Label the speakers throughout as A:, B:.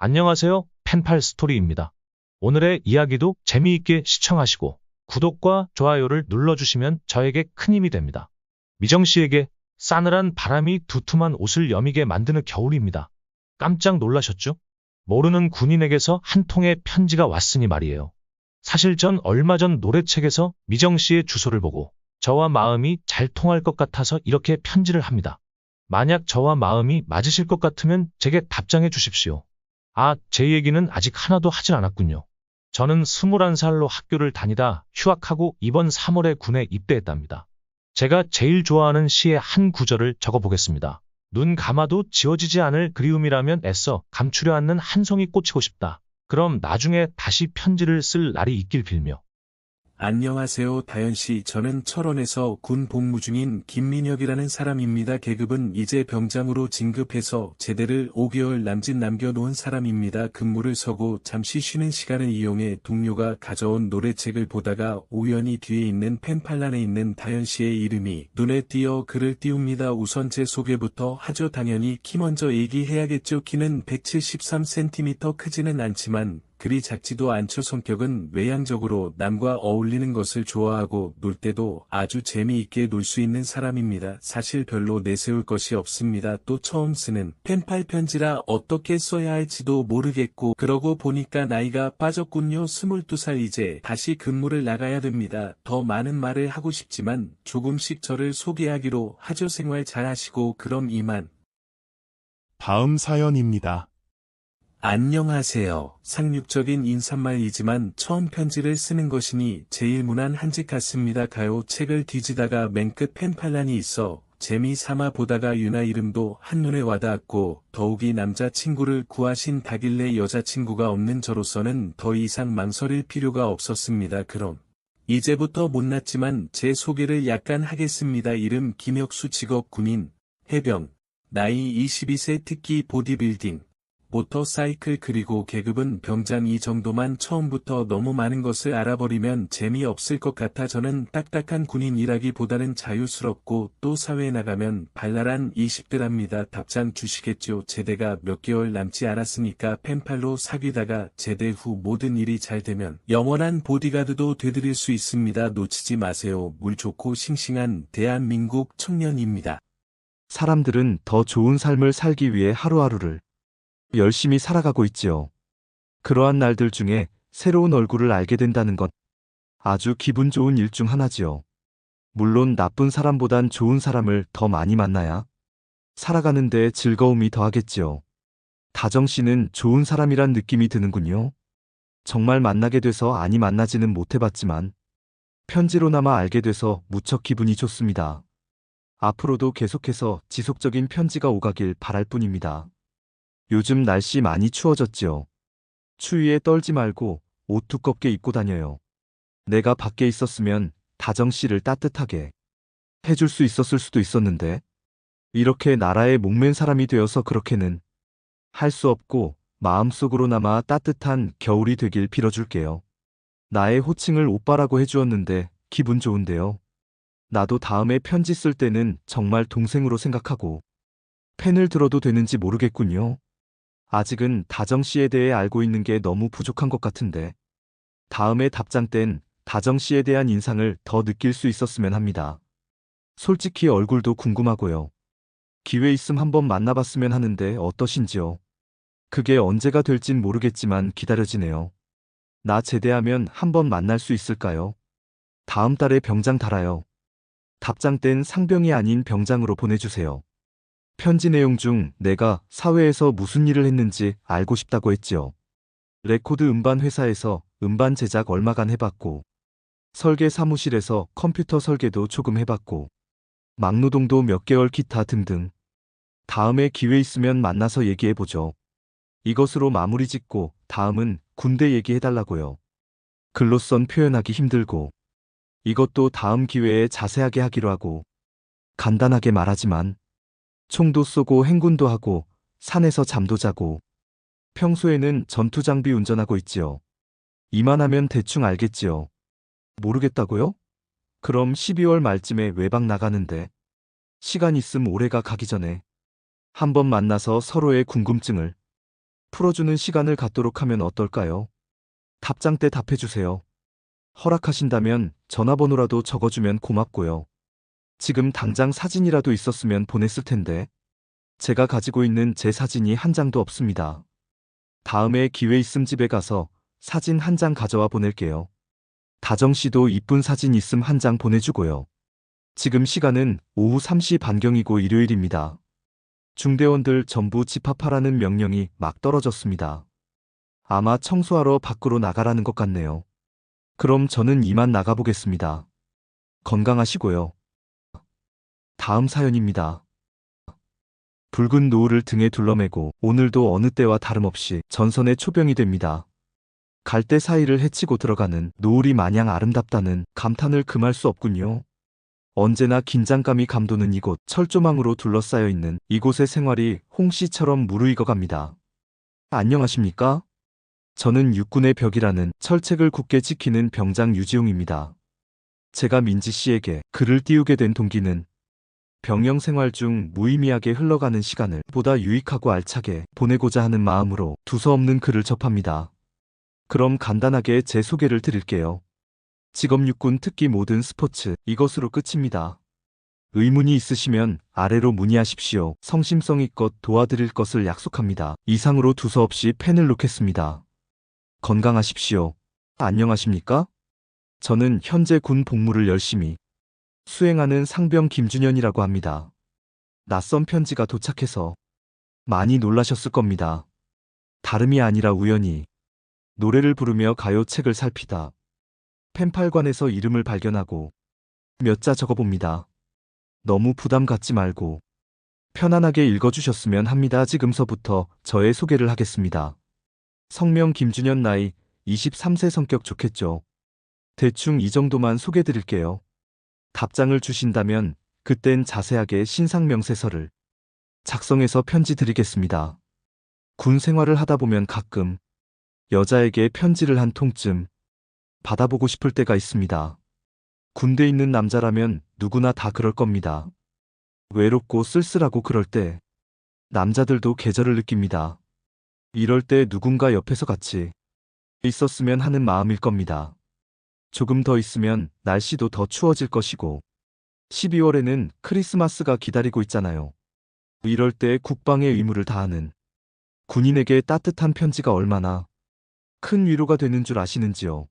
A: 안녕하세요. 펜팔 스토리입니다. 오늘의 이야기도 재미있게 시청하시고 구독과 좋아요를 눌러주시면 저에게 큰 힘이 됩니다. 미정 씨에게 싸늘한 바람이 두툼한 옷을 여미게 만드는 겨울입니다. 깜짝 놀라셨죠? 모르는 군인에게서 한 통의 편지가 왔으니 말이에요. 사실 전 얼마 전 노래책에서 미정 씨의 주소를 보고 저와 마음이 잘 통할 것 같아서 이렇게 편지를 합니다. 만약 저와 마음이 맞으실 것 같으면 제게 답장해 주십시오. 제 얘기는 아직 하나도 하진 않았군요. 저는 21살로 학교를 다니다 휴학하고 이번 3월에 군에 입대했답니다. 제가 제일 좋아하는 시의 한 구절을 적어보겠습니다. 눈 감아도 지워지지 않을 그리움이라면 애써 감추려 않는 한 송이 꽂히고 싶다. 그럼 나중에 다시 편지를 쓸 날이 있길 빌며.
B: 안녕하세요, 다현씨. 저는 철원에서 군 복무 중인 김민혁이라는 사람입니다. 계급은 이제 병장으로 진급해서 제대를 5개월 남짓 남겨놓은 사람입니다. 근무를 서고 잠시 쉬는 시간을 이용해 동료가 가져온 노래책을 보다가 우연히 뒤에 있는 펜팔란에 있는 다현씨의 이름이 눈에 띄어 글을 띄웁니다. 우선 제 소개부터 하죠. 당연히 키 먼저 얘기해야겠죠. 키는 173cm, 크지는 않지만 그리 작지도 않죠. 성격은 외향적으로 남과 어울리는 것을 좋아하고 놀 때도 아주 재미있게 놀 수 있는 사람입니다. 사실 별로 내세울 것이 없습니다. 또 처음 쓰는 펜팔 편지라 어떻게 써야 할지도 모르겠고, 그러고 보니까 나이가 빠졌군요. 22살. 이제 다시 근무를 나가야 됩니다. 더 많은 말을 하고 싶지만 조금씩 저를 소개하기로 하죠. 생활 잘하시고 그럼 이만.
C: 다음 사연입니다.
B: 안녕하세요. 상륙적인 인사말이지만 처음 편지를 쓰는 것이니 제일 무난한짓 같습니다. 가요. 책을 뒤지다가 맨 끝 펜팔란이 있어 재미삼아 보다가 유나 이름도 한눈에 와닿았고, 더욱이 남자친구를 구하신 다길래 여자친구가 없는 저로서는 더 이상 망설일 필요가 없었습니다. 그럼 이제부터 못났지만 제 소개를 약간 하겠습니다. 이름 김혁수, 직업 군인, 해병, 나이 22세, 특기 보디빌딩, 모터사이클, 그리고 계급은 병장. 이 정도만 처음부터 너무 많은 것을 알아버리면 재미없을 것 같아 저는 딱딱한 군인이라기보다는 자유스럽고 또 사회에 나가면 발랄한 20대랍니다. 답장 주시겠죠. 제대가 몇 개월 남지 않았으니까 펜팔로 사귀다가 제대 후 모든 일이 잘 되면 영원한 보디가드도 되드릴 수 있습니다. 놓치지 마세요. 물 좋고 싱싱한 대한민국 청년입니다.
D: 사람들은 더 좋은 삶을 살기 위해 하루하루를 열심히 살아가고 있지요. 그러한 날들 중에 새로운 얼굴을 알게 된다는 건 아주 기분 좋은 일 중 하나지요. 물론 나쁜 사람보단 좋은 사람을 더 많이 만나야 살아가는 데 즐거움이 더하겠지요. 다정 씨는 좋은 사람이란 느낌이 드는군요. 정말 만나게 돼서 아니 만나지는 못해봤지만 편지로나마 알게 돼서 무척 기분이 좋습니다. 앞으로도 계속해서 지속적인 편지가 오가길 바랄 뿐입니다. 요즘 날씨 많이 추워졌지요. 추위에 떨지 말고 옷 두껍게 입고 다녀요. 내가 밖에 있었으면 다정 씨를 따뜻하게 해줄 수 있었을 수도 있었는데, 이렇게 나라에 목맨 사람이 되어서 그렇게는 할 수 없고 마음속으로나마 따뜻한 겨울이 되길 빌어줄게요. 나의 호칭을 오빠라고 해주었는데 기분 좋은데요. 나도 다음에 편지 쓸 때는 정말 동생으로 생각하고 펜을 들어도 되는지 모르겠군요. 아직은 다정 씨에 대해 알고 있는 게 너무 부족한 것 같은데, 다음에 답장 땐 다정 씨에 대한 인상을 더 느낄 수 있었으면 합니다. 솔직히 얼굴도 궁금하고요. 기회 있음 한번 만나봤으면 하는데 어떠신지요? 그게 언제가 될진 모르겠지만 기다려지네요. 나 제대하면 한번 만날 수 있을까요? 다음 달에 병장 달아요. 답장 땐 상병이 아닌 병장으로 보내주세요. 편지 내용 중 내가 사회에서 무슨 일을 했는지 알고 싶다고 했지요. 레코드 음반 회사에서 음반 제작 얼마간 해봤고, 설계 사무실에서 컴퓨터 설계도 조금 해봤고, 막노동도 몇 개월, 기타 등등. 다음에 기회 있으면 만나서 얘기해보죠. 이것으로 마무리 짓고 다음은 군대 얘기해달라고요. 글로선 표현하기 힘들고, 이것도 다음 기회에 자세하게 하기로 하고, 간단하게 말하지만 총도 쏘고 행군도 하고 산에서 잠도 자고 평소에는 전투장비 운전하고 있지요. 이만하면 대충 알겠지요. 모르겠다고요? 그럼 12월 말쯤에 외박 나가는데 시간 있음 올해가 가기 전에 한번 만나서 서로의 궁금증을 풀어주는 시간을 갖도록 하면 어떨까요? 답장 때 답해주세요. 허락하신다면 전화번호라도 적어주면 고맙고요. 지금 당장 사진이라도 있었으면 보냈을 텐데. 제가 가지고 있는 제 사진이 한 장도 없습니다. 다음에 기회 있음 집에 가서 사진 한 장 가져와 보낼게요. 다정 씨도 이쁜 사진 있음 한 장 보내주고요. 지금 시간은 오후 3시 반경이고 일요일입니다. 중대원들 전부 집합하라는 명령이 막 떨어졌습니다. 아마 청소하러 밖으로 나가라는 것 같네요. 그럼 저는 이만 나가보겠습니다. 건강하시고요. 다음 사연입니다. 붉은 노을을 등에 둘러매고 오늘도 어느 때와 다름없이 전선의 초병이 됩니다. 갈대 사이를 헤치고 들어가는 노을이 마냥 아름답다는 감탄을 금할 수 없군요. 언제나 긴장감이 감도는 이곳, 철조망으로 둘러싸여 있는 이곳의 생활이 홍씨처럼 무르익어갑니다. 안녕하십니까? 저는 육군의 벽이라는 철책을 굳게 지키는 병장 유지용입니다. 제가 민지 씨에게 글을 띄우게 된 동기는 병영 생활 중 무의미하게 흘러가는 시간을 보다 유익하고 알차게 보내고자 하는 마음으로 두서없는 글을 접합니다. 그럼 간단하게 제 소개를 드릴게요. 직업 육군 특기 모든 스포츠, 이것으로 끝입니다. 의문이 있으시면 아래로 문의하십시오. 성심성의껏 도와드릴 것을 약속합니다. 이상으로 두서없이 펜을 놓겠습니다. 건강하십시오. 안녕하십니까? 저는 현재 군 복무를 열심히 수행하는 상병 김준현이라고 합니다. 낯선 편지가 도착해서 많이 놀라셨을 겁니다. 다름이 아니라 우연히 노래를 부르며 가요책을 살피다 펜팔관에서 이름을 발견하고 몇 자 적어봅니다. 너무 부담 갖지 말고 편안하게 읽어주셨으면 합니다. 지금서부터 저의 소개를 하겠습니다. 성명 김준현, 나이 23세, 성격 좋겠죠. 대충 이 정도만 소개드릴게요. 답장을 주신다면 그땐 자세하게 신상명세서를 작성해서 편지 드리겠습니다. 군 생활을 하다 보면 가끔 여자에게 편지를 한 통쯤 받아보고 싶을 때가 있습니다. 군대 있는 남자라면 누구나 다 그럴 겁니다. 외롭고 쓸쓸하고 그럴 때 남자들도 계절을 느낍니다. 이럴 때 누군가 옆에서 같이 있었으면 하는 마음일 겁니다. 조금 더 있으면 날씨도 더 추워질 것이고 12월에는 크리스마스가 기다리고 있잖아요. 이럴 때 국방의 의무를 다하는 군인에게 따뜻한 편지가 얼마나 큰 위로가 되는 줄 아시는지요?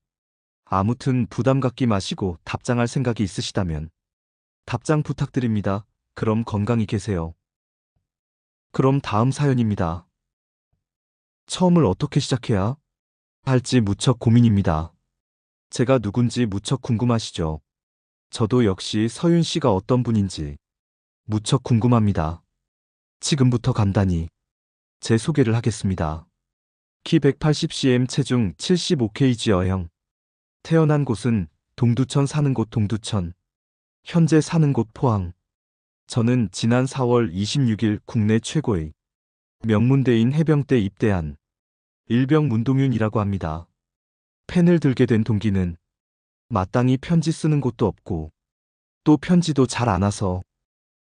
D: 아무튼 부담 갖기 마시고 답장할 생각이 있으시다면 답장 부탁드립니다. 그럼 건강히 계세요. 그럼 다음 사연입니다. 처음을 어떻게 시작해야 할지 무척 고민입니다. 제가 누군지 무척 궁금하시죠? 저도 역시 서윤 씨가 어떤 분인지 무척 궁금합니다. 지금부터 간단히 제 소개를 하겠습니다. 키 180cm, 체중 75kg, 여형. 태어난 곳은 동두천, 사는 곳 동두천. 현재 사는 곳 포항. 저는 지난 4월 26일 국내 최고의 명문대인 해병대 입대한 일병 문동윤이라고 합니다. 펜을 들게 된 동기는 마땅히 편지 쓰는 곳도 없고 또 편지도 잘 안 와서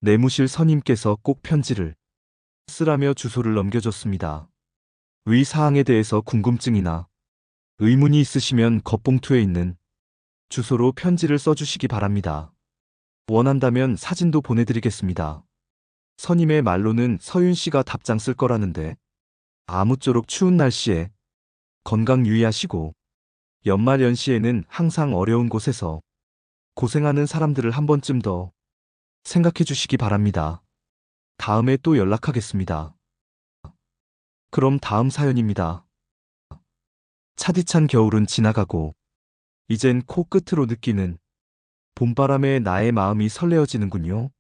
D: 내무실 선임께서 꼭 편지를 쓰라며 주소를 넘겨줬습니다. 위 사항에 대해서 궁금증이나 의문이 있으시면 겉봉투에 있는 주소로 편지를 써주시기 바랍니다. 원한다면 사진도 보내드리겠습니다. 선임의 말로는 서윤 씨가 답장 쓸 거라는데 아무쪼록 추운 날씨에 건강 유의하시고 연말 연시에는 항상 어려운 곳에서 고생하는 사람들을 한 번쯤 더 생각해 주시기 바랍니다. 다음에 또 연락하겠습니다. 그럼 다음 사연입니다. 차디찬 겨울은 지나가고 이젠 코끝으로 느끼는 봄바람에 나의 마음이 설레어지는군요.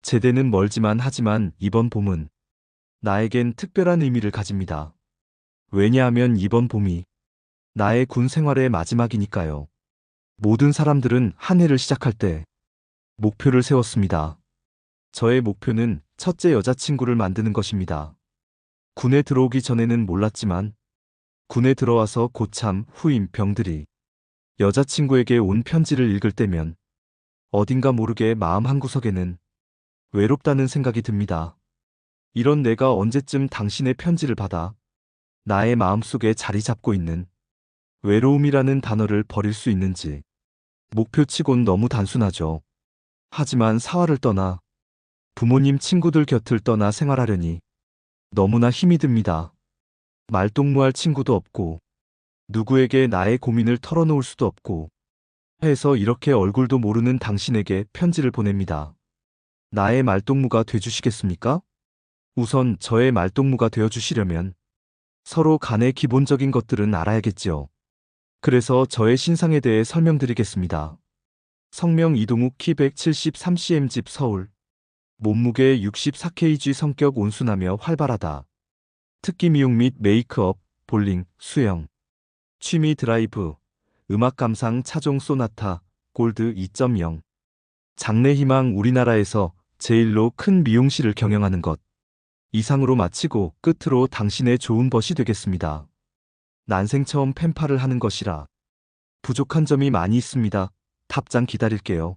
D: 제대는 멀지만 하지만 이번 봄은 나에겐 특별한 의미를 가집니다. 왜냐하면 이번 봄이 나의 군 생활의 마지막이니까요. 모든 사람들은 한 해를 시작할 때 목표를 세웠습니다. 저의 목표는 첫째 여자친구를 만드는 것입니다. 군에 들어오기 전에는 몰랐지만 군에 들어와서 고참, 후임, 병들이 여자친구에게 온 편지를 읽을 때면 어딘가 모르게 마음 한구석에는 외롭다는 생각이 듭니다. 이런 내가 언제쯤 당신의 편지를 받아 나의 마음속에 자리 잡고 있는 외로움이라는 단어를 버릴 수 있는지. 목표치곤 너무 단순하죠. 하지만 사활을 떠나 부모님 친구들 곁을 떠나 생활하려니 너무나 힘이 듭니다. 말동무할 친구도 없고 누구에게 나의 고민을 털어놓을 수도 없고 해서 이렇게 얼굴도 모르는 당신에게 편지를 보냅니다. 나의 말동무가 돼주시겠습니까? 우선 저의 말동무가 되어주시려면 서로 간의 기본적인 것들은 알아야겠지요. 그래서 저의 신상에 대해 설명드리겠습니다. 성명 이동욱, 키 173cm, 집 서울. 몸무게 64kg, 성격 온순하며 활발하다. 특기 미용 및 메이크업, 볼링, 수영. 취미 드라이브, 음악 감상, 차종 소나타, 골드 2.0. 장래 희망, 우리나라에서 제일로 큰 미용실을 경영하는 것. 이상으로 마치고 끝으로 당신의 좋은 벗이 되겠습니다. 난생 처음 펜팔을 하는 것이라 부족한 점이 많이 있습니다. 답장 기다릴게요.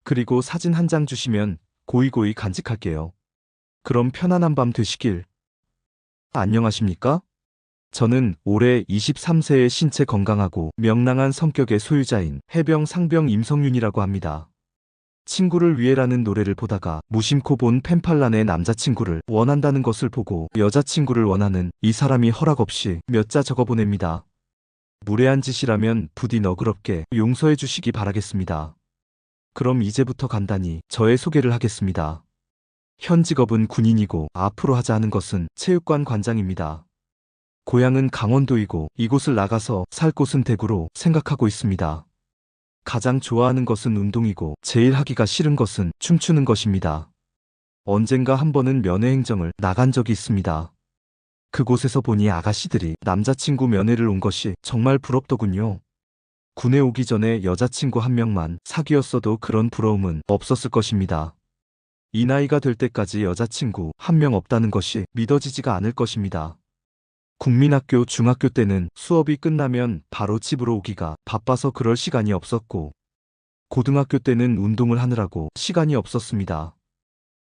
D: 그리고 사진 한 장 주시면 고이고이 간직할게요. 그럼 편안한 밤 되시길. 안녕하십니까? 저는 올해 23세의 신체 건강하고 명랑한 성격의 소유자인 해병 상병 임성윤이라고 합니다. 친구를 위해라는 노래를 보다가 무심코 본 펜팔란의 남자친구를 원한다는 것을 보고 여자친구를 원하는 이 사람이 허락 없이 몇 자 적어보냅니다. 무례한 짓이라면 부디 너그럽게 용서해 주시기 바라겠습니다. 그럼 이제부터 간단히 저의 소개를 하겠습니다. 현 직업은 군인이고 앞으로 하자 하는 것은 체육관 관장입니다. 고향은 강원도이고 이곳을 나가서 살 곳은 대구로 생각하고 있습니다. 가장 좋아하는 것은 운동이고 제일 하기가 싫은 것은 춤추는 것입니다. 언젠가 한 번은 면회행정을 나간 적이 있습니다. 그곳에서 보니 아가씨들이 남자친구 면회를 온 것이 정말 부럽더군요. 군에 오기 전에 여자친구 한 명만 사귀었어도 그런 부러움은 없었을 것입니다. 이 나이가 될 때까지 여자친구 한 명 없다는 것이 믿어지지가 않을 것입니다. 국민학교 중학교 때는 수업이 끝나면 바로 집으로 오기가 바빠서 그럴 시간이 없었고, 고등학교 때는 운동을 하느라고 시간이 없었습니다.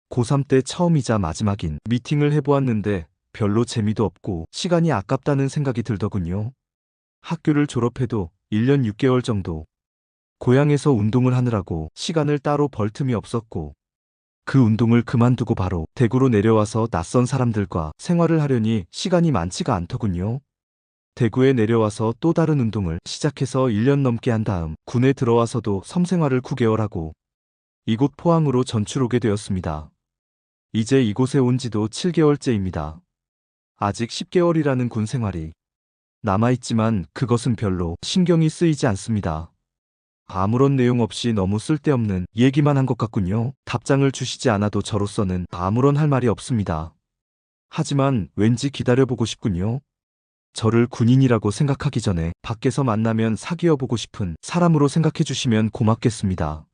D: 고3 때 처음이자 마지막인 미팅을 해보았는데 별로 재미도 없고 시간이 아깝다는 생각이 들더군요. 학교를 졸업해도 1년 6개월 정도 고향에서 운동을 하느라고 시간을 따로 벌 틈이 없었고, 그 운동을 그만두고 바로 대구로 내려와서 낯선 사람들과 생활을 하려니 시간이 많지가 않더군요. 대구에 내려와서 또 다른 운동을 시작해서 1년 넘게 한 다음 군에 들어와서도 섬생활을 9개월 하고 이곳 포항으로 전출 오게 되었습니다. 이제 이곳에 온 지도 7개월째입니다. 아직 10개월이라는 군 생활이 남아있지만 그것은 별로 신경이 쓰이지 않습니다. 아무런 내용 없이 너무 쓸데없는 얘기만 한 것 같군요. 답장을 주시지 않아도 저로서는 아무런 할 말이 없습니다. 하지만 왠지 기다려보고 싶군요. 저를 군인이라고 생각하기 전에 밖에서 만나면 사귀어보고 싶은 사람으로 생각해 주시면 고맙겠습니다.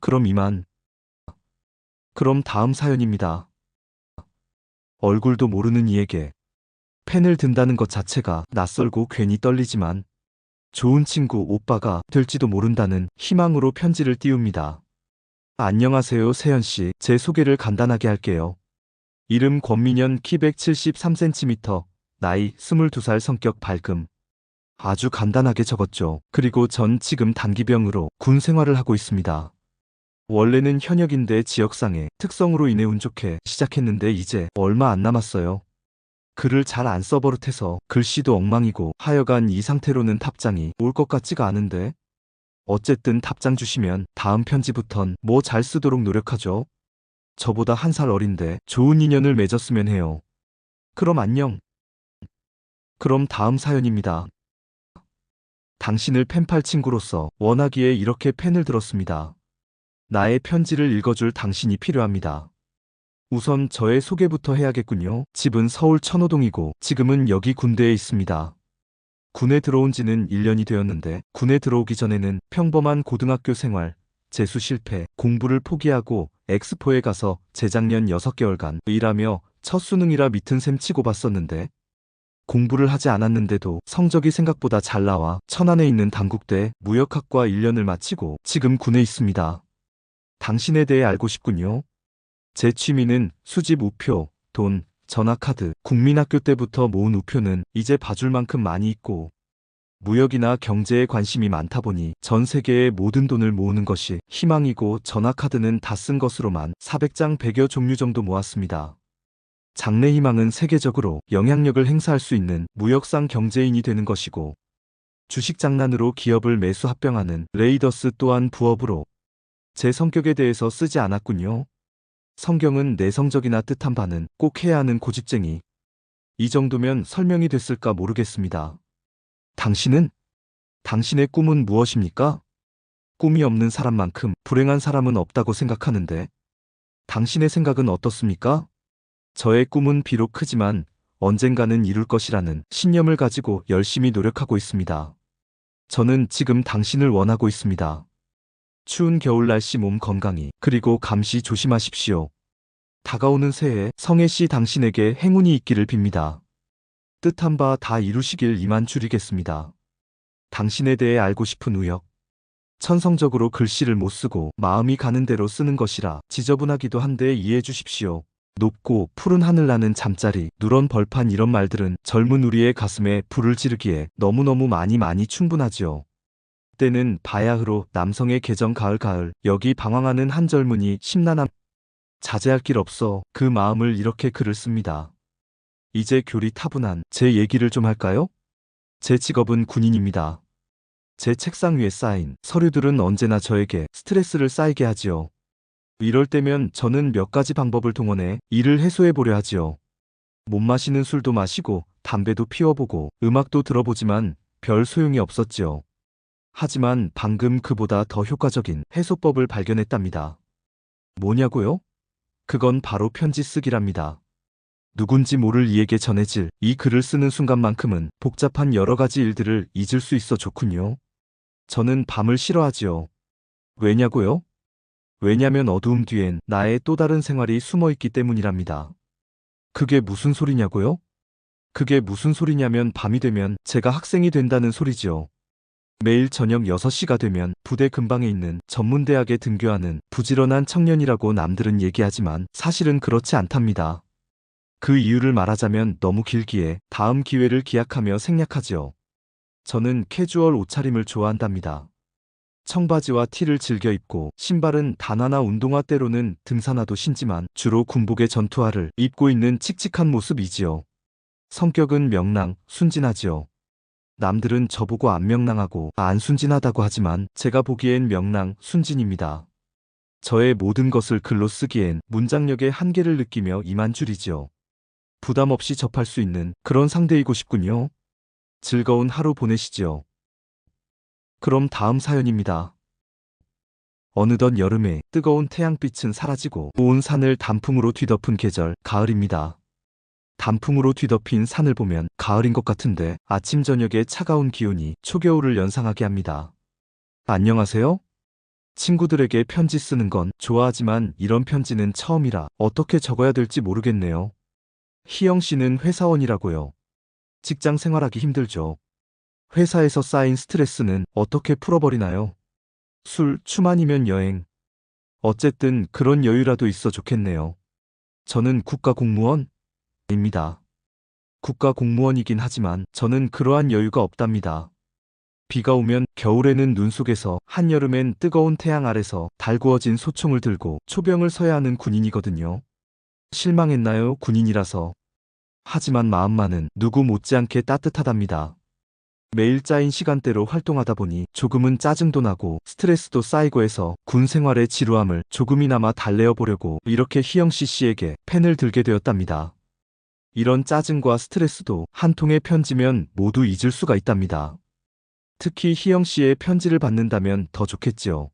D: 그럼 이만. 그럼 다음 사연입니다. 얼굴도 모르는 이에게 펜을 든다는 것 자체가 낯설고 괜히 떨리지만 좋은 친구 오빠가 될지도 모른다는 희망으로 편지를 띄웁니다. 안녕하세요, 세연씨. 제 소개를 간단하게 할게요. 이름 권민현, 키 173cm, 나이 22살, 성격 밝음. 아주 간단하게 적었죠. 그리고 전 지금 단기병으로 군 생활을 하고 있습니다. 원래는 현역인데 지역상의 특성으로 인해 운 좋게 시작했는데 이제 얼마 안 남았어요. 글을 잘 안 써버릇해서 글씨도 엉망이고 하여간 이 상태로는 답장이 올 것 같지가 않은데, 어쨌든 답장 주시면 다음 편지부턴 뭐 잘 쓰도록 노력하죠. 저보다 한 살 어린데 좋은 인연을 맺었으면 해요. 그럼 안녕. 그럼 다음 사연입니다. 당신을 펜팔 친구로서 원하기에 이렇게 펜을 들었습니다. 나의 편지를 읽어줄 당신이 필요합니다. 우선 저의 소개부터 해야겠군요. 집은 서울 천호동이고 지금은 여기 군대에 있습니다. 군에 들어온 지는 1년이 되었는데 군에 들어오기 전에는 평범한 고등학교 생활, 재수 실패, 공부를 포기하고 엑스포에 가서 재작년 6개월간 일하며 첫 수능이라 밑은 셈 치고 봤었는데, 공부를 하지 않았는데도 성적이 생각보다 잘 나와 천안에 있는 단국대 무역학과 1년을 마치고 지금 군에 있습니다. 당신에 대해 알고 싶군요. 제 취미는 수집, 우표, 돈, 전화카드, 국민학교 때부터 모은 우표는 이제 봐줄 만큼 많이 있고, 무역이나 경제에 관심이 많다 보니 전 세계의 모든 돈을 모으는 것이 희망이고, 전화카드는 다 쓴 것으로만 400장 100여 종류 정도 모았습니다. 장래 희망은 세계적으로 영향력을 행사할 수 있는 무역상 경제인이 되는 것이고, 주식 장난으로 기업을 매수 합병하는 레이더스 또한 부업으로 제 성격에 대해서 쓰지 않았군요. 성경은 내성적이나 뜻한 바는 꼭 해야 하는 고집쟁이. 이 정도면 설명이 됐을까 모르겠습니다. 당신은? 당신의 꿈은 무엇입니까? 꿈이 없는 사람만큼 불행한 사람은 없다고 생각하는데, 당신의 생각은 어떻습니까? 저의 꿈은 비록 크지만 언젠가는 이룰 것이라는 신념을 가지고 열심히 노력하고 있습니다. 저는 지금 당신을 원하고 있습니다. 추운 겨울 날씨 몸 건강히, 그리고 감시 조심하십시오. 다가오는 새해 성혜 씨 당신에게 행운이 있기를 빕니다. 뜻한 바 다 이루시길 이만 줄이겠습니다. 당신에 대해 알고 싶은 우역. 천성적으로 글씨를 못 쓰고 마음이 가는 대로 쓰는 것이라 지저분하기도 한데 이해해 주십시오. 높고 푸른 하늘 나는 잠자리, 누런 벌판 이런 말들은 젊은 우리의 가슴에 불을 지르기에 너무너무 많이 충분하지요. 때는 바야흐로 남성의 계정 가을 여기 방황하는 한 젊은이 심란함. 자제할 길 없어 그 마음을 이렇게 글을 씁니다. 이제 교리 타분한 제 얘기를 좀 할까요? 제 직업은 군인입니다. 제 책상 위에 쌓인 서류들은 언제나 저에게 스트레스를 쌓이게 하지요. 이럴 때면 저는 몇 가지 방법을 동원해 이를 해소해 보려 하지요. 못 마시는 술도 마시고 담배도 피워보고 음악도 들어보지만 별 소용이 없었지요. 하지만 방금 그보다 더 효과적인 해소법을 발견했답니다. 뭐냐고요? 그건 바로 편지 쓰기랍니다. 누군지 모를 이에게 전해질 이 글을 쓰는 순간만큼은 복잡한 여러 가지 일들을 잊을 수 있어 좋군요. 저는 밤을 싫어하지요. 왜냐고요? 왜냐면 어두움 뒤엔 나의 또 다른 생활이 숨어 있기 때문이랍니다. 그게 무슨 소리냐고요? 그게 무슨 소리냐면 밤이 되면 제가 학생이 된다는 소리지요. 매일 저녁 6시가 되면 부대 근방에 있는 전문대학에 등교하는 부지런한 청년이라고 남들은 얘기하지만 사실은 그렇지 않답니다. 그 이유를 말하자면 너무 길기에 다음 기회를 기약하며 생략하지요. 저는 캐주얼 옷차림을 좋아한답니다. 청바지와 티를 즐겨 입고 신발은 단화나 운동화 때로는 등산화도 신지만 주로 군복의 전투화를 입고 있는 칙칙한 모습이지요. 성격은 명랑, 순진하지요. 남들은 저보고 안 명랑하고 안 순진하다고 하지만 제가 보기엔 명랑, 순진입니다. 저의 모든 것을 글로 쓰기엔 문장력의 한계를 느끼며 이만 줄이지요. 부담 없이 접할 수 있는 그런 상대이고 싶군요. 즐거운 하루 보내시지요. 그럼 다음 사연입니다. 어느덧 여름에 뜨거운 태양빛은 사라지고 온 산을 단풍으로 뒤덮은 계절, 가을입니다. 단풍으로 뒤덮인 산을 보면 가을인 것 같은데 아침 저녁의 차가운 기온이 초겨울을 연상하게 합니다. 안녕하세요? 친구들에게 편지 쓰는 건 좋아하지만 이런 편지는 처음이라 어떻게 적어야 될지 모르겠네요. 희영 씨는 회사원이라고요. 직장 생활하기 힘들죠. 회사에서 쌓인 스트레스는 어떻게 풀어버리나요? 술, 춤 아니면 여행. 어쨌든 그런 여유라도 있어 좋겠네요. 저는 국가공무원입니다. 국가공무원이긴 하지만 저는 그러한 여유가 없답니다. 비가 오면 겨울에는 눈 속에서 한여름엔 뜨거운 태양 아래서 달구어진 소총을 들고 초병을 서야 하는 군인이거든요. 실망했나요? 군인이라서. 하지만 마음만은 누구 못지않게 따뜻하답니다. 매일 짜인 시간대로 활동하다 보니 조금은 짜증도 나고 스트레스도 쌓이고 해서 군 생활의 지루함을 조금이나마 달래어 보려고 이렇게 희영씨 씨에게 펜을 들게 되었답니다. 이런 짜증과 스트레스도 한 통의 편지면 모두 잊을 수가 있답니다. 특히 희영씨의 편지를 받는다면 더 좋겠지요.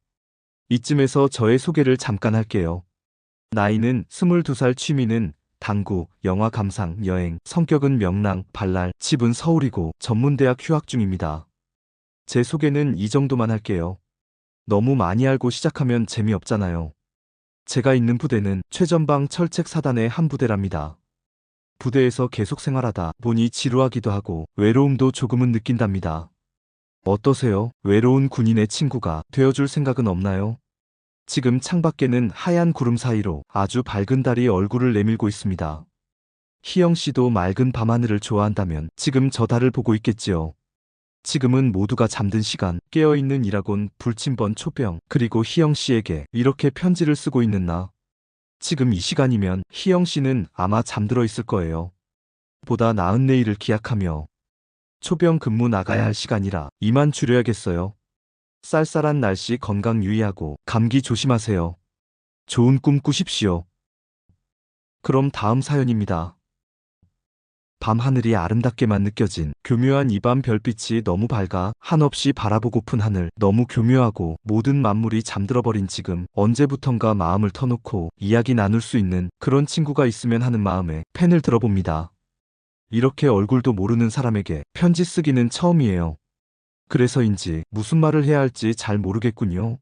D: 이쯤에서 저의 소개를 잠깐 할게요. 나이는 22살, 취미는 당구, 영화 감상, 여행, 성격은 명랑, 발랄, 집은 서울이고 전문대학 휴학 중입니다. 제 소개는 이 정도만 할게요. 너무 많이 알고 시작하면 재미없잖아요. 제가 있는 부대는 최전방 철책 사단의 한 부대랍니다. 부대에서 계속 생활하다 보니 지루하기도 하고 외로움도 조금은 느낀답니다. 어떠세요? 외로운 군인의 친구가 되어줄 생각은 없나요? 지금 창밖에는 하얀 구름 사이로 아주 밝은 달이 얼굴을 내밀고 있습니다. 희영 씨도 맑은 밤하늘을 좋아한다면 지금 저 달을 보고 있겠지요. 지금은 모두가 잠든 시간, 깨어있는 이라곤, 불침번 초병, 그리고 희영 씨에게 이렇게 편지를 쓰고 있는 나. 지금 이 시간이면 희영 씨는 아마 잠들어 있을 거예요. 보다 나은 내일을 기약하며 초병 근무 나가야 할 시간이라 이만 줄여야겠어요. 쌀쌀한 날씨 건강 유의하고 감기 조심하세요. 좋은 꿈 꾸십시오. 그럼 다음 사연입니다. 밤하늘이 아름답게만 느껴진 교묘한 이 밤 별빛이 너무 밝아 한없이 바라보고픈 하늘, 너무 교묘하고 모든 만물이 잠들어버린 지금 언제부턴가 마음을 터놓고 이야기 나눌 수 있는 그런 친구가 있으면 하는 마음에 펜을 들어봅니다. 이렇게 얼굴도 모르는 사람에게 편지 쓰기는 처음이에요. 그래서인지 무슨 말을 해야 할지 잘 모르겠군요.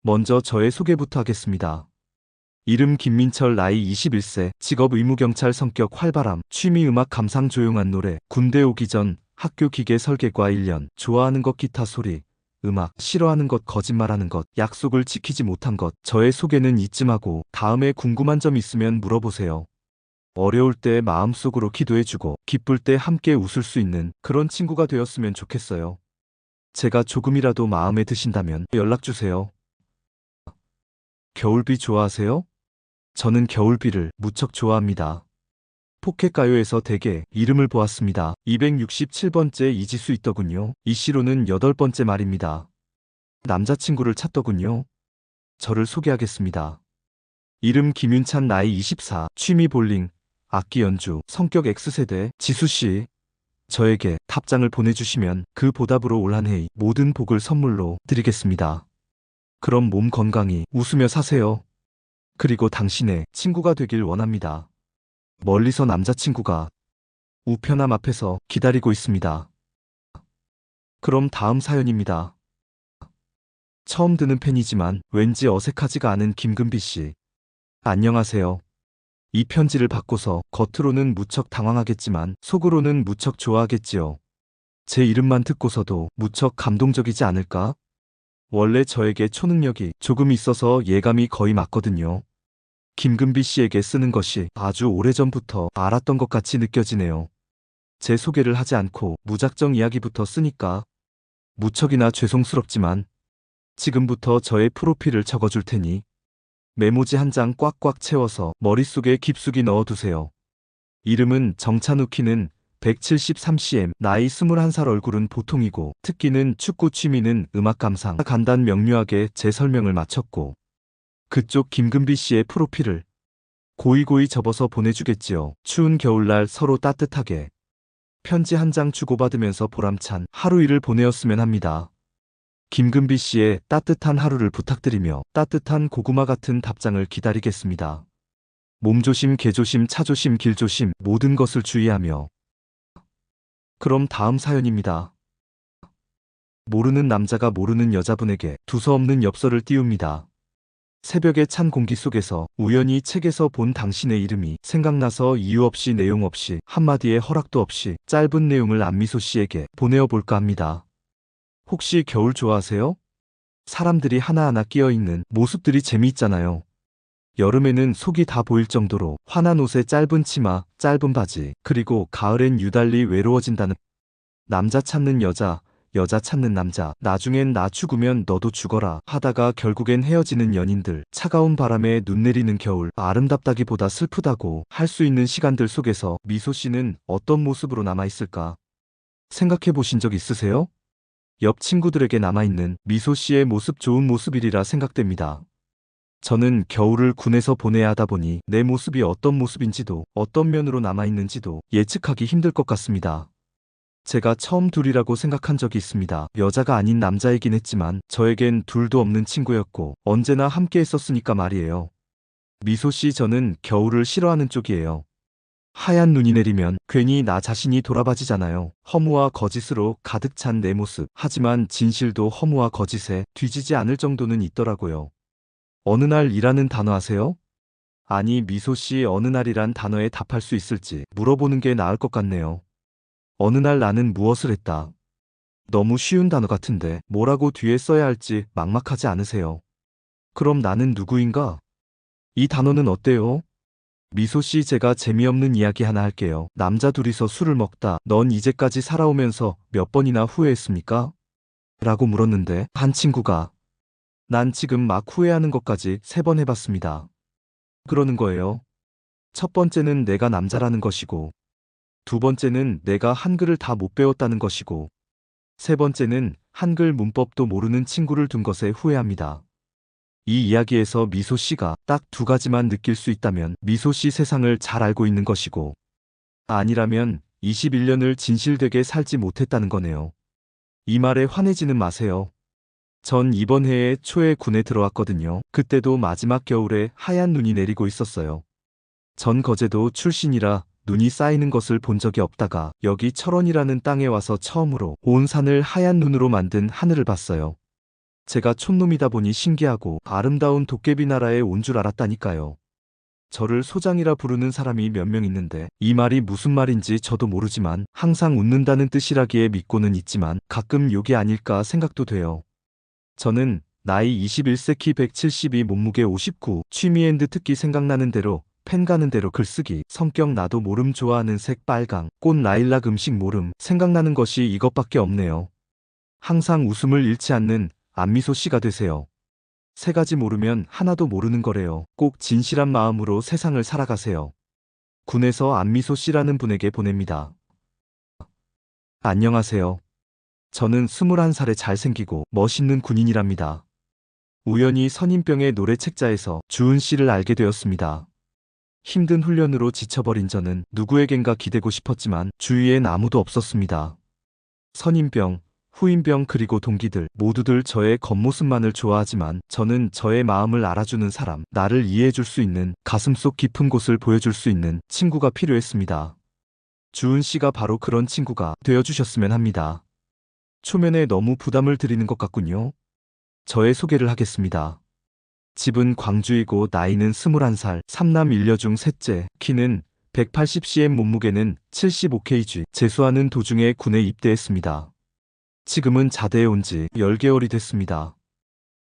D: 먼저 저의 소개부터 하겠습니다. 이름 김민철, 나이 21세, 직업 의무경찰, 성격 활발함, 취미 음악 감상, 조용한 노래, 군대 오기 전 학교 기계 설계과 1년, 좋아하는 것 기타 소리, 음악, 싫어하는 것 거짓말하는 것, 약속을 지키지 못한 것. 저의 소개는 이쯤 하고 다음에 궁금한 점 있으면 물어보세요. 어려울 때 마음속으로 기도해주고 기쁠 때 함께 웃을 수 있는 그런 친구가 되었으면 좋겠어요. 제가 조금이라도 마음에 드신다면 연락주세요. 겨울비 좋아하세요? 저는 겨울비를 무척 좋아합니다. 포켓가요에서 대개 이름을 보았습니다. 267번째 이지수 있더군요. 이씨로는 8번째 말입니다. 남자친구를 찾더군요. 저를 소개하겠습니다. 이름 김윤찬, 나이 24, 취미 볼링, 악기 연주, 성격 X세대, 지수씨. 저에게 답장을 보내주시면 그 보답으로 올 한 해 모든 복을 선물로 드리겠습니다. 그럼 몸 건강히 웃으며 사세요. 그리고 당신의 친구가 되길 원합니다. 멀리서 남자친구가 우편함 앞에서 기다리고 있습니다. 그럼 다음 사연입니다. 처음 드는 팬이지만 왠지 어색하지가 않은 김금비 씨. 안녕하세요. 이 편지를 받고서 겉으로는 무척 당황하겠지만 속으로는 무척 좋아하겠지요. 제 이름만 듣고서도 무척 감동적이지 않을까? 원래 저에게 초능력이 조금 있어서 예감이 거의 맞거든요. 김금비 씨에게 쓰는 것이 아주 오래전부터 알았던 것 같이 느껴지네요. 제 소개를 하지 않고 무작정 이야기부터 쓰니까 무척이나 죄송스럽지만 지금부터 저의 프로필을 적어줄 테니 메모지 한 장 꽉꽉 채워서 머릿속에 깊숙이 넣어두세요. 이름은 정찬우, 키는 173cm, 나이 21살, 얼굴은 보통이고 특기는 축구, 취미는 음악 감상. 간단 명료하게 제 설명을 마쳤고 그쪽 김금비 씨의 프로필을 고이고이 접어서 보내주겠지요. 추운 겨울날 서로 따뜻하게 편지 한 장 주고받으면서 보람찬 하루 일을 보내었으면 합니다. 김금비 씨의 따뜻한 하루를 부탁드리며 따뜻한 고구마 같은 답장을 기다리겠습니다. 몸조심, 개조심, 차조심, 길조심, 모든 것을 주의하며. 그럼 다음 사연입니다. 모르는 남자가 모르는 여자분에게 두서없는 엽서를 띄웁니다. 새벽의 찬 공기 속에서 우연히 책에서 본 당신의 이름이 생각나서 이유 없이 내용 없이 한마디의 허락도 없이 짧은 내용을 안미소 씨에게 보내어 볼까 합니다. 혹시 겨울 좋아하세요? 사람들이 하나하나 끼어있는 모습들이 재미있잖아요. 여름에는 속이 다 보일 정도로 환한 옷에 짧은 치마, 짧은 바지, 그리고 가을엔 유달리 외로워진다는 남자 찾는 여자, 여자 찾는 남자, 나중엔 나 죽으면 너도 죽어라 하다가 결국엔 헤어지는 연인들, 차가운 바람에 눈 내리는 겨울, 아름답다기보다 슬프다고 할 수 있는 시간들 속에서 미소 씨는 어떤 모습으로 남아있을까? 생각해 보신 적 있으세요? 옆 친구들에게 남아있는 미소 씨의 모습 좋은 모습이리라 생각됩니다. 저는 겨울을 군에서 보내야 하다 보니 내 모습이 어떤 모습인지도 어떤 면으로 남아있는지도 예측하기 힘들 것 같습니다. 제가 처음 둘이라고 생각한 적이 있습니다. 여자가 아닌 남자이긴 했지만 저에겐 둘도 없는 친구였고 언제나 함께 했었으니까 말이에요. 미소씨, 저는 겨울을 싫어하는 쪽이에요. 하얀 눈이 내리면 괜히 나 자신이 돌아봐지잖아요. 허무와 거짓으로 가득 찬 내 모습. 하지만 진실도 허무와 거짓에 뒤지지 않을 정도는 있더라고요. 어느 날이라는 단어 아세요? 아니, 미소씨, 어느 날이란 단어에 답할 수 있을지 물어보는 게 나을 것 같네요. 어느 날 나는 무엇을 했다. 너무 쉬운 단어 같은데 뭐라고 뒤에 써야 할지 막막하지 않으세요? 그럼 나는 누구인가? 이 단어는 어때요? 미소 씨, 제가 재미없는 이야기 하나 할게요. 남자 둘이서 술을 먹다 넌 이제까지 살아오면서 몇 번이나 후회했습니까? 라고 물었는데 한 친구가 난 지금 막 후회하는 것까지 3번 해봤습니다. 그러는 거예요. 첫 번째는 내가 남자라는 것이고, 두 번째는 내가 한글을 다 못 배웠다는 것이고, 세 번째는 한글 문법도 모르는 친구를 둔 것에 후회합니다. 이 이야기에서 미소 씨가 딱 2가지만 느낄 수 있다면 미소 씨 세상을 잘 알고 있는 것이고, 아니라면 21년을 진실되게 살지 못했다는 거네요. 이 말에 화내지는 마세요. 전 이번 해에 초에 군에 들어왔거든요. 그때도 마지막 겨울에 하얀 눈이 내리고 있었어요. 전 거제도 출신이라 눈이 쌓이는 것을 본 적이 없다가 여기 철원이라는 땅에 와서 처음으로 온 산을 하얀 눈으로 만든 하늘을 봤어요. 제가 촌놈이다 보니 신기하고 아름다운 도깨비 나라에 온 줄 알았다니까요. 저를 소장이라 부르는 사람이 몇 명 있는데 이 말이 무슨 말인지 저도 모르지만 항상 웃는다는 뜻이라기에 믿고는 있지만 가끔 욕이 아닐까 생각도 돼요. 저는 나이 21세 키 172 몸무게 59 취미앤드 특기 생각나는 대로 펜 가는 대로 글쓰기 성격 나도 모름 좋아하는 색 빨강 꽃 라일락 음식 모름 생각나는 것이 이것밖에 없네요. 항상 웃음을 잃지 않는 안미소 씨가 되세요. 3가지 모르면 하나도 모르는 거래요. 꼭 진실한 마음으로 세상을 살아가세요. 군에서 안미소 씨라는 분에게 보냅니다. 안녕하세요. 저는 21살에 잘생기고 멋있는 군인이랍니다. 우연히 선임병의 노래 책자에서 주은 씨를 알게 되었습니다. 힘든 훈련으로 지쳐버린 저는 누구에겐가 기대고 싶었지만 주위엔 아무도 없었습니다. 선임병, 후임병 그리고 동기들 모두들 저의 겉모습만을 좋아하지만 저는 저의 마음을 알아주는 사람, 나를 이해해줄 수 있는 가슴속 깊은 곳을 보여줄 수 있는 친구가 필요했습니다. 주은 씨가 바로 그런 친구가 되어주셨으면 합니다. 초면에 너무 부담을 드리는 것 같군요. 저의 소개를 하겠습니다. 집은 광주이고 나이는 21살, 3남 1녀 중 셋째, 키는 180cm, 몸무게는 75kg, 재수하는 도중에 군에 입대했습니다. 지금은 자대에 온 지 10개월이 됐습니다.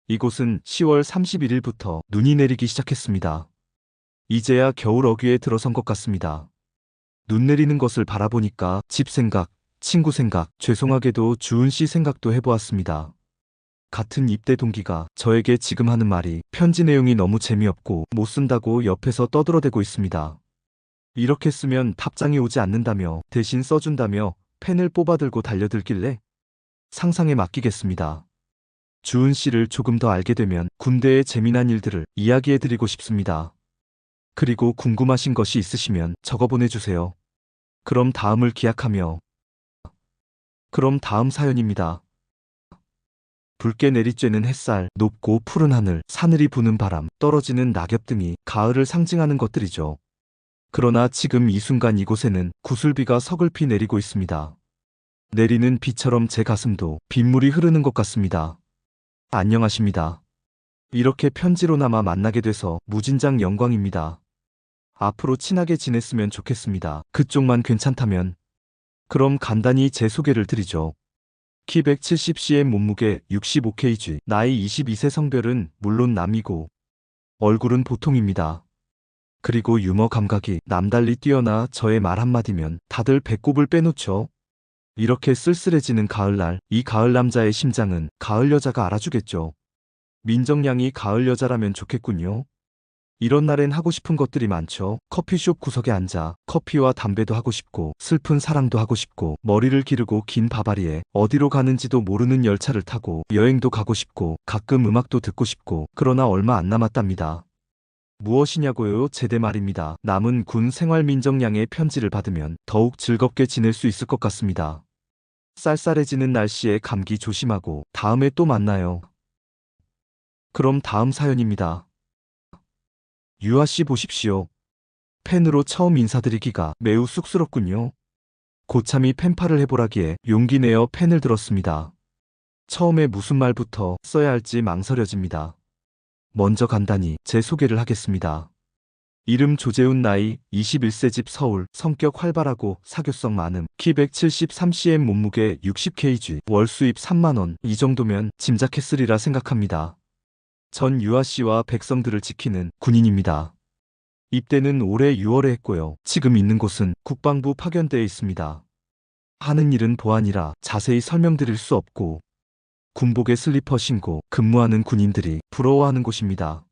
D: 이곳은 10월 31일부터 눈이 내리기 시작했습니다. 이제야 겨울 어귀에 들어선 것 같습니다. 눈 내리는 것을 바라보니까 집 생각, 친구 생각, 죄송하게도 주은 씨 생각도 해보았습니다. 같은 입대 동기가 저에게 지금 하는 말이 편지 내용이 너무 재미없고 못 쓴다고 옆에서 떠들어대고 있습니다. 이렇게 쓰면 답장이 오지 않는다며 대신 써준다며 펜을 뽑아들고 달려들길래 상상에 맡기겠습니다. 주은 씨를 조금 더 알게 되면 군대의 재미난 일들을 이야기해드리고 싶습니다. 그리고 궁금하신 것이 있으시면 적어 보내주세요. 그럼 다음을 기약하며 그럼 다음 사연입니다. 붉게 내리쬐는 햇살, 높고 푸른 하늘, 사늘이 부는 바람, 떨어지는 낙엽 등이 가을을 상징하는 것들이죠. 그러나 지금 이 순간 이곳에는 구슬비가 서글피 내리고 있습니다. 내리는 비처럼 제 가슴도 빗물이 흐르는 것 같습니다. 안녕하십니다. 이렇게 편지로나마 만나게 돼서 무진장 영광입니다. 앞으로 친하게 지냈으면 좋겠습니다. 그쪽만 괜찮다면. 그럼 간단히 제 소개를 드리죠. 키 170cm, 몸무게 65kg, 나이 22세, 성별은 물론 남이고 얼굴은 보통입니다. 그리고 유머 감각이 남달리 뛰어나 저의 말 한마디면 다들 배꼽을 빼놓죠. 이렇게 쓸쓸해지는 가을날, 이 가을 남자의 심장은 가을 여자가 알아주겠죠. 민정양이 가을 여자라면 좋겠군요. 이런 날엔 하고 싶은 것들이 많죠. 커피숍 구석에 앉아 커피와 담배도 하고 싶고 슬픈 사랑도 하고 싶고 머리를 기르고 긴 바바리에 어디로 가는지도 모르는 열차를 타고 여행도 가고 싶고 가끔 음악도 듣고 싶고 그러나 얼마 안 남았답니다. 무엇이냐고요? 제대 말입니다. 남은 군 생활 민정양의 편지를 받으면 더욱 즐겁게 지낼 수 있을 것 같습니다. 쌀쌀해지는 날씨에 감기 조심하고 다음에 또 만나요. 그럼 다음 사연입니다. 유아씨 보십시오. 펜으로 처음 인사드리기가 매우 쑥스럽군요. 고참이 펜팔을 해보라기에 용기 내어 펜을 들었습니다. 처음에 무슨 말부터 써야 할지 망설여집니다. 먼저 간단히 제 소개를 하겠습니다. 이름 조재훈, 나이 21세, 집 서울, 성격 활발하고 사교성 많음, 키 173cm, 몸무게 60kg, 월 수입 3만원, 이 정도면 짐작했으리라 생각합니다. 전 유아씨와 백성들을 지키는 군인입니다. 입대는 올해 6월에 했고요. 지금 있는 곳은 국방부 파견대에 있습니다. 하는 일은 보안이라 자세히 설명드릴 수 없고 군복에 슬리퍼 신고 근무하는 군인들이 부러워하는 곳입니다.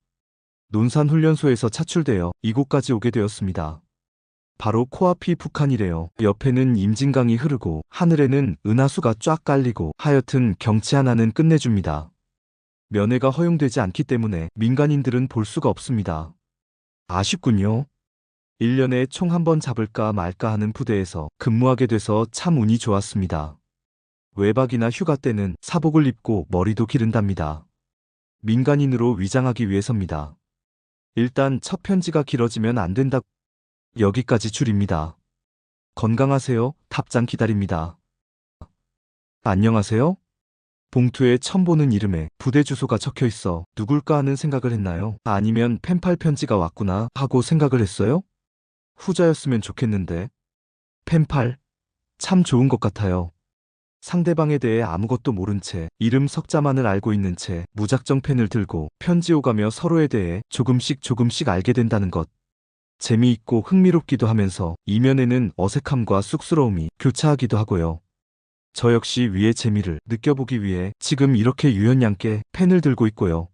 D: 논산훈련소에서 차출되어 이곳까지 오게 되었습니다. 바로 코앞이 북한이래요. 옆에는 임진강이 흐르고 하늘에는 은하수가 쫙 깔리고 하여튼 경치 하나는 끝내줍니다. 면회가 허용되지 않기 때문에 민간인들은 볼 수가 없습니다. 아쉽군요. 1년에 총 한 번 잡을까 말까 하는 부대에서 근무하게 돼서 참 운이 좋았습니다. 외박이나 휴가 때는 사복을 입고 머리도 기른답니다. 민간인으로 위장하기 위해서입니다. 일단 첫 편지가 길어지면 안 된다고 여기까지 줄입니다. 건강하세요. 답장 기다립니다. 안녕하세요. 봉투에 처음 보는 이름에 부대 주소가 적혀 있어 누굴까 하는 생각을 했나요? 아니면 펜팔 편지가 왔구나 하고 생각을 했어요? 후자였으면 좋겠는데. 펜팔, 참 좋은 것 같아요. 상대방에 대해 아무것도 모른 채 이름 석자만을 알고 있는 채 무작정 펜을 들고 편지 오가며 서로에 대해 조금씩 알게 된다는 것. 재미있고 흥미롭기도 하면서 이면에는 어색함과 쑥스러움이 교차하기도 하고요. 저 역시 위의 재미를 느껴보기 위해 지금 이렇게 유연양께 펜을 들고 있고요.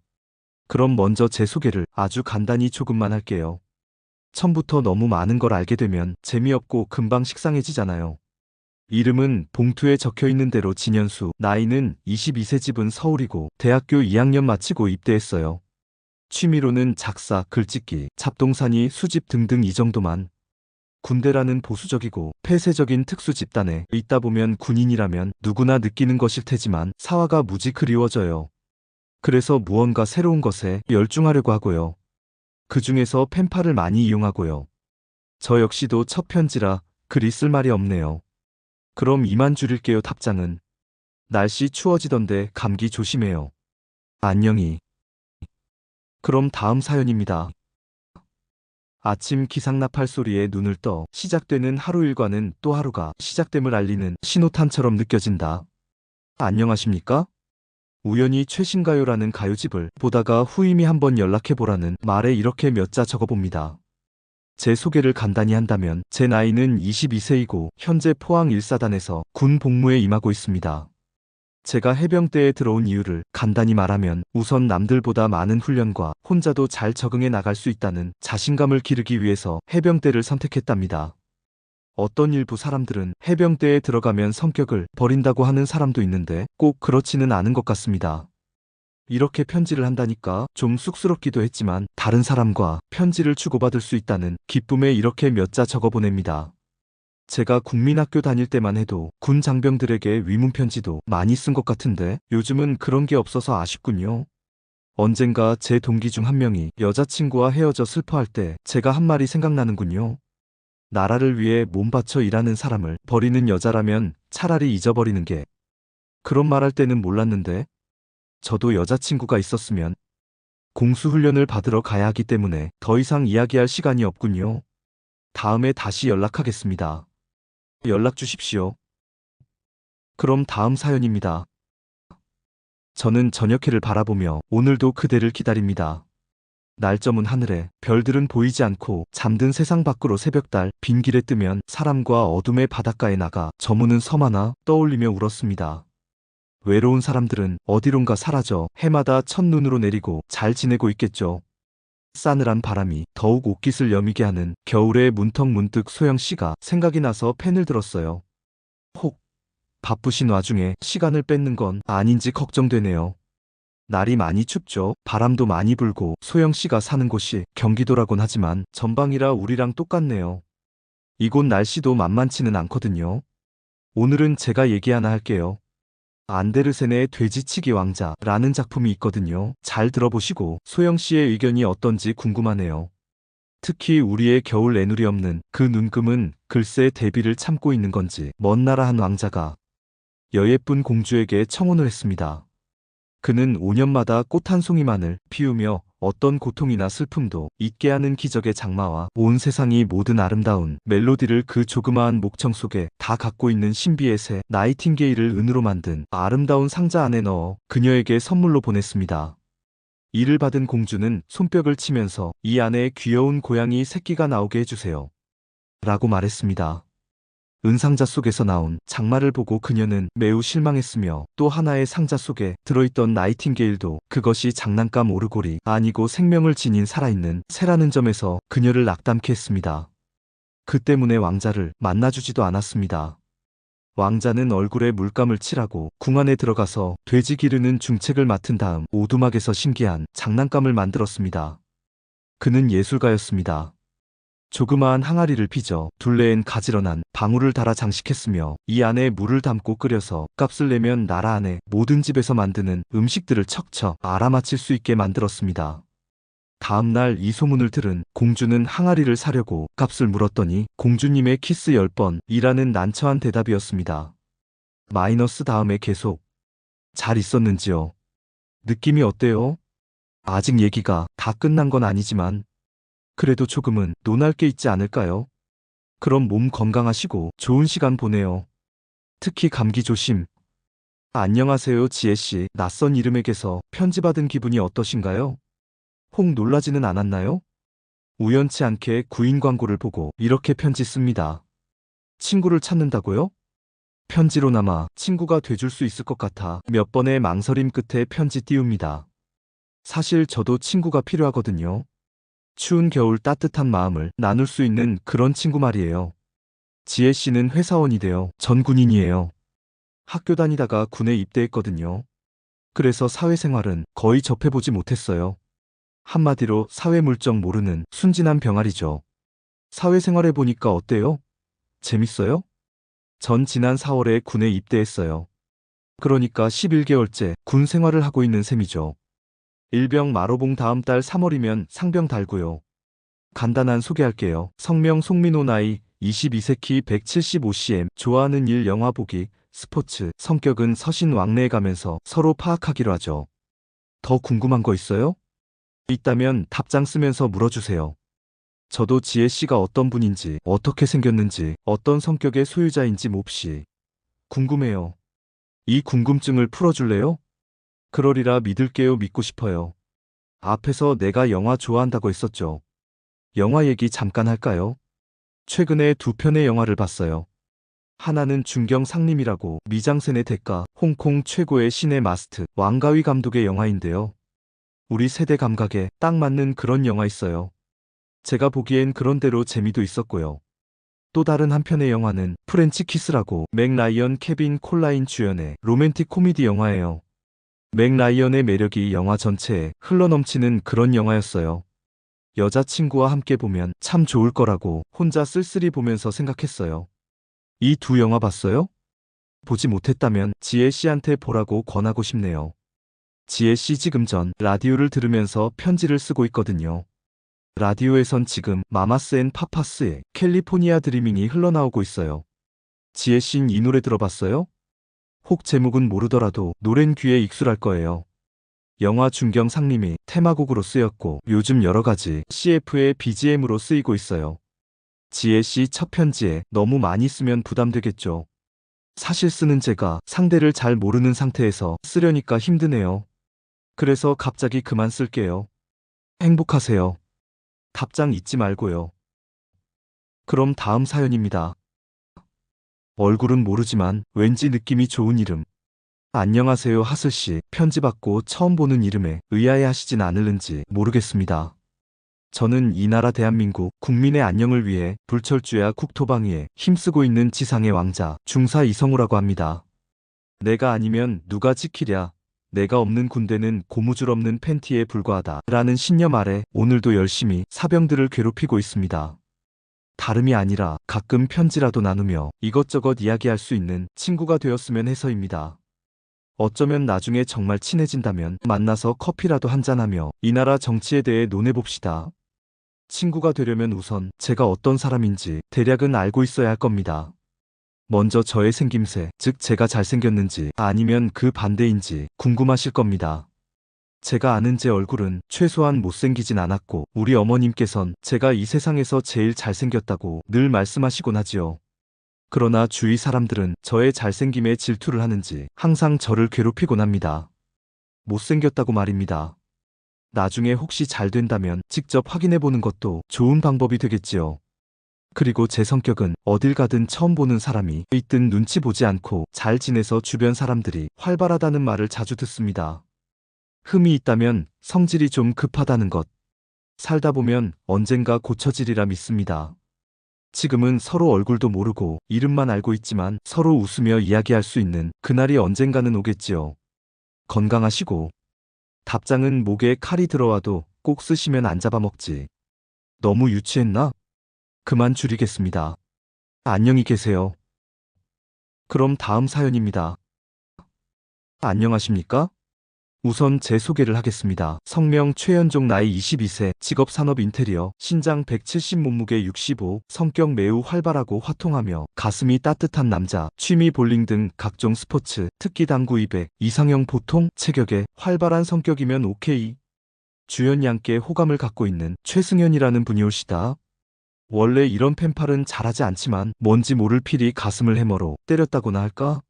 D: 그럼 먼저 제 소개를 아주 간단히 조금만 할게요. 처음부터 너무 많은 걸 알게 되면 재미없고 금방 식상해지잖아요. 이름은 봉투에 적혀있는 대로 진현수, 나이는 22세, 집은 서울이고 대학교 2학년 마치고 입대했어요. 취미로는 작사, 글짓기, 잡동사니, 수집 등등 이 정도만. 군대라는 보수적이고 폐쇄적인 특수집단에 있다 보면 군인이라면 누구나 느끼는 것일 테지만 사화가 무지 그리워져요. 그래서 무언가 새로운 것에 열중하려고 하고요. 그 중에서 펜팔을 많이 이용하고요. 저 역시도 첫 편지라 글이 쓸 말이 없네요. 그럼 이만 줄일게요. 답장은 날씨 추워지던데 감기 조심해요. 안녕히. 그럼 다음 사연입니다. 아침 기상나팔 소리에 눈을 떠 시작되는 하루 일과는 또 하루가 시작됨을 알리는 신호탄처럼 느껴진다. 안녕하십니까? 우연히 최신가요라는 가요집을 보다가 후임이 한번 연락해보라는 말에 이렇게 몇 자 적어봅니다. 제 소개를 간단히 한다면 제 나이는 22세이고 현재 포항 1사단에서 군 복무에 임하고 있습니다. 제가 해병대에 들어온 이유를 간단히 말하면 우선 남들보다 많은 훈련과 혼자도 잘 적응해 나갈 수 있다는 자신감을 기르기 위해서 해병대를 선택했답니다. 어떤 일부 사람들은 해병대에 들어가면 성격을 버린다고 하는 사람도 있는데 꼭 그렇지는 않은 것 같습니다. 이렇게 편지를 한다니까 좀 쑥스럽기도 했지만 다른 사람과 편지를 주고받을 수 있다는 기쁨에 이렇게 몇 자 적어보냅니다. 제가 국민학교 다닐 때만 해도 군 장병들에게 위문편지도 많이 쓴 것 같은데 요즘은 그런 게 없어서 아쉽군요. 언젠가 제 동기 중 한 명이 여자친구와 헤어져 슬퍼할 때 제가 한 말이 생각나는군요. 나라를 위해 몸 바쳐 일하는 사람을 버리는 여자라면 차라리 잊어버리는 게. 그런 말할 때는 몰랐는데 저도 여자친구가 있었으면 공수훈련을 받으러 가야 하기 때문에 더 이상 이야기할 시간이 없군요. 다음에 다시 연락하겠습니다. 연락 주십시오. 그럼 다음 사연입니다. 저는 저녁해를 바라보며 오늘도 그대를 기다립니다. 날점은 하늘에, 별들은 보이지 않고 잠든 세상 밖으로 새벽달 빈 길에 뜨면 사람과 어둠의 바닷가에 나가 저무는 섬 하나 떠올리며 울었습니다. 외로운 사람들은 어디론가 사라져 해마다 첫눈으로 내리고 잘 지내고 있겠죠. 싸늘한 바람이 더욱 옷깃을 여미게 하는 겨울의 문턱문득 소영씨가 생각이 나서 펜을 들었어요. 혹, 바쁘신 와중에 시간을 뺏는 건 아닌지 걱정되네요. 날이 많이 춥죠. 바람도 많이 불고 소영씨가 사는 곳이 경기도라곤 하지만 전방이라 우리랑 똑같네요. 이곳 날씨도 만만치는 않거든요. 오늘은 제가 얘기 하나 할게요. 안데르센의 돼지치기 왕자라는 작품이 있거든요. 잘 들어보시고 소영씨의 의견이 어떤지 궁금하네요. 특히 우리의 겨울 애누리 없는 그 눈금은 글쎄 대비를 참고 있는 건지 먼 나라 한 왕자가 여예쁜 공주에게 청혼을 했습니다. 그는 5년마다 꽃 한 송이만을 피우며 어떤 고통이나 슬픔도 잊게 하는 기적의 장마와 온 세상이 모든 아름다운 멜로디를 그 조그마한 목청 속에 다 갖고 있는 신비의 새 나이팅게일을 은으로 만든 아름다운 상자 안에 넣어 그녀에게 선물로 보냈습니다. 이를 받은 공주는 손뼉을 치면서 이 안에 귀여운 고양이 새끼가 나오게 해주세요. 라고 말했습니다. 은상자 속에서 나온 장마를 보고 그녀는 매우 실망했으며 또 하나의 상자 속에 들어있던 나이팅게일도 그것이 장난감 오르골이 아니고 생명을 지닌 살아있는 새라는 점에서 그녀를 낙담케 했습니다. 그 때문에 왕자를 만나주지도 않았습니다. 왕자는 얼굴에 물감을 칠하고 궁 안에 들어가서 돼지 기르는 중책을 맡은 다음 오두막에서 신기한 장난감을 만들었습니다. 그는 예술가였습니다. 조그마한 항아리를 빚어 둘레엔 가지런한 방울을 달아 장식했으며 이 안에 물을 담고 끓여서 값을 내면 나라 안에 모든 집에서 만드는 음식들을 척척 알아맞힐 수 있게 만들었습니다. 다음 날 이 소문을 들은 공주는 항아리를 사려고 값을 물었더니 공주님의 키스 10번이라는 난처한 대답이었습니다. 마이너스 다음에 계속. 잘 있었는지요? 느낌이 어때요? 아직 얘기가 다 끝난 건 아니지만 그래도 조금은 논할 게 있지 않을까요? 그럼 몸 건강하시고 좋은 시간 보내요. 특히 감기 조심. 안녕하세요, 지혜씨. 낯선 이름에게서 편지 받은 기분이 어떠신가요? 혹 놀라지는 않았나요? 우연치 않게 구인 광고를 보고 이렇게 편지 씁니다. 친구를 찾는다고요? 편지로나마 친구가 돼줄 수 있을 것 같아 몇 번의 망설임 끝에 편지 띄웁니다. 사실 저도 친구가 필요하거든요. 추운 겨울 따뜻한 마음을 나눌 수 있는 그런 친구 말이에요. 지혜 씨는 회사원이 되어 전 군인이에요. 학교 다니다가 군에 입대했거든요. 그래서 사회생활은 거의 접해보지 못했어요. 한마디로 사회 물정 모르는 순진한 병아리죠. 사회생활 해보니까 어때요? 재밌어요? 전 지난 4월에 군에 입대했어요. 그러니까 11개월째 군 생활을 하고 있는 셈이죠. 일병 마로봉 다음 달 3월이면 상병 달고요. 간단한 소개할게요. 성명 송민호, 나이 22세, 키 175cm, 좋아하는 일 영화 보기, 스포츠, 성격은 서신 왕래에 가면서 서로 파악하기로 하죠. 더 궁금한 거 있어요? 있다면 답장 쓰면서 물어주세요. 저도 지혜 씨가 어떤 분인지, 어떻게 생겼는지, 어떤 성격의 소유자인지 몹시 궁금해요. 이 궁금증을 풀어줄래요? 그러리라 믿을게요. 믿고 싶어요. 앞에서 내가 영화 좋아한다고 했었죠. 영화 얘기 잠깐 할까요? 최근에 두 편의 영화를 봤어요. 하나는 중경상림이라고 미장센의 대가, 홍콩 최고의 신의 마스트, 왕가위 감독의 영화인데요. 우리 세대 감각에 딱 맞는 그런 영화 있어요. 제가 보기엔 그런대로 재미도 있었고요. 또 다른 한편의 영화는 프렌치 키스라고 맥 라이언, 케빈 콜라인 주연의 로맨틱 코미디 영화예요. 맥 라이언의 매력이 영화 전체에 흘러넘치는 그런 영화였어요. 여자친구와 함께 보면 참 좋을 거라고 혼자 쓸쓸히 보면서 생각했어요. 이 두 영화 봤어요? 보지 못했다면 지혜 씨한테 보라고 권하고 싶네요. 지혜 씨 지금 전 라디오를 들으면서 편지를 쓰고 있거든요. 라디오에선 지금 마마스 앤 파파스의 캘리포니아 드리밍이 흘러나오고 있어요. 지혜 씨는 이 노래 들어봤어요? 혹 제목은 모르더라도 노랜 귀에 익숙할 거예요. 영화 중경상림이 테마곡으로 쓰였고 요즘 여러가지 CF의 BGM으로 쓰이고 있어요. 지혜 씨 첫 편지에 너무 많이 쓰면 부담되겠죠. 사실 쓰는 제가 상대를 잘 모르는 상태에서 쓰려니까 힘드네요. 그래서 갑자기 그만 쓸게요. 행복하세요. 답장 잊지 말고요. 그럼 다음 사연입니다. 얼굴은 모르지만 왠지 느낌이 좋은 이름. 안녕하세요, 하슬씨. 편지 받고 처음 보는 이름에 의아해하시진 않을는지 모르겠습니다. 저는 이 나라 대한민국 국민의 안녕을 위해 불철주야 국토방위에 힘쓰고 있는 지상의 왕자 중사 이성우라고 합니다. 내가 아니면 누가 지키랴. 내가 없는 군대는 고무줄 없는 팬티에 불과하다 라는 신념 아래 오늘도 열심히 사병들을 괴롭히고 있습니다. 다름이 아니라 가끔 편지라도 나누며 이것저것 이야기할 수 있는 친구가 되었으면 해서입니다. 어쩌면 나중에 정말 친해진다면 만나서 커피라도 한잔하며 이 나라 정치에 대해 논해봅시다. 친구가 되려면 우선 제가 어떤 사람인지 대략은 알고 있어야 할 겁니다. 먼저 저의 생김새, 즉 제가 잘생겼는지 아니면 그 반대인지 궁금하실 겁니다. 제가 아는 제 얼굴은 최소한 못생기진 않았고 우리 어머님께선 제가 이 세상에서 제일 잘생겼다고 늘 말씀하시곤 하지요. 그러나 주위 사람들은 저의 잘생김에 질투를 하는지 항상 저를 괴롭히곤 합니다. 못생겼다고 말입니다. 나중에 혹시 잘 된다면 직접 확인해 보는 것도 좋은 방법이 되겠지요. 그리고 제 성격은 어딜 가든 처음 보는 사람이 있든 눈치 보지 않고 잘 지내서 주변 사람들이 활발하다는 말을 자주 듣습니다. 흠이 있다면 성질이 좀 급하다는 것. 살다 보면 언젠가 고쳐지리라 믿습니다. 지금은 서로 얼굴도 모르고 이름만 알고 있지만 서로 웃으며 이야기할 수 있는 그날이 언젠가는 오겠지요. 건강하시고. 답장은 목에 칼이 들어와도 꼭 쓰시면 안 잡아먹지. 너무 유치했나? 그만 줄이겠습니다. 안녕히 계세요. 그럼 다음 사연입니다. 안녕하십니까? 우선 제 소개를 하겠습니다. 성명 최현종, 나이 22세, 직업 산업 인테리어, 신장 170, 몸무게 65, 성격 매우 활발하고 화통하며 가슴이 따뜻한 남자, 취미 볼링 등 각종 스포츠, 특기 당구 200, 이상형 보통, 체격에 활발한 성격이면 오케이. 주연 양께 호감을 갖고 있는 최승현이라는 분이 오시다. 원래 이런 펜팔은 잘하지 않지만 뭔지 모를 필히 가슴을 해머로 때렸다고나 할까?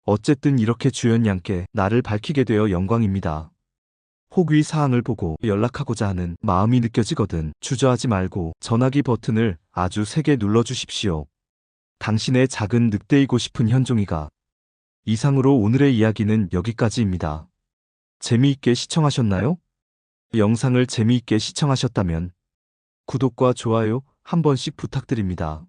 D: 어쨌든 이렇게 주연 양께 나를 밝히게 되어 영광입니다. 혹위 사항을 보고 연락하고자 하는 마음이 느껴지거든 주저하지 말고 전화기 버튼을 아주 세게 눌러주십시오. 당신의 작은 늑대이고 싶은 현종이가. 이상으로 오늘의 이야기는 여기까지입니다. 재미있게 시청하셨나요? 영상을 재미있게 시청하셨다면 구독과 좋아요 한 번씩 부탁드립니다.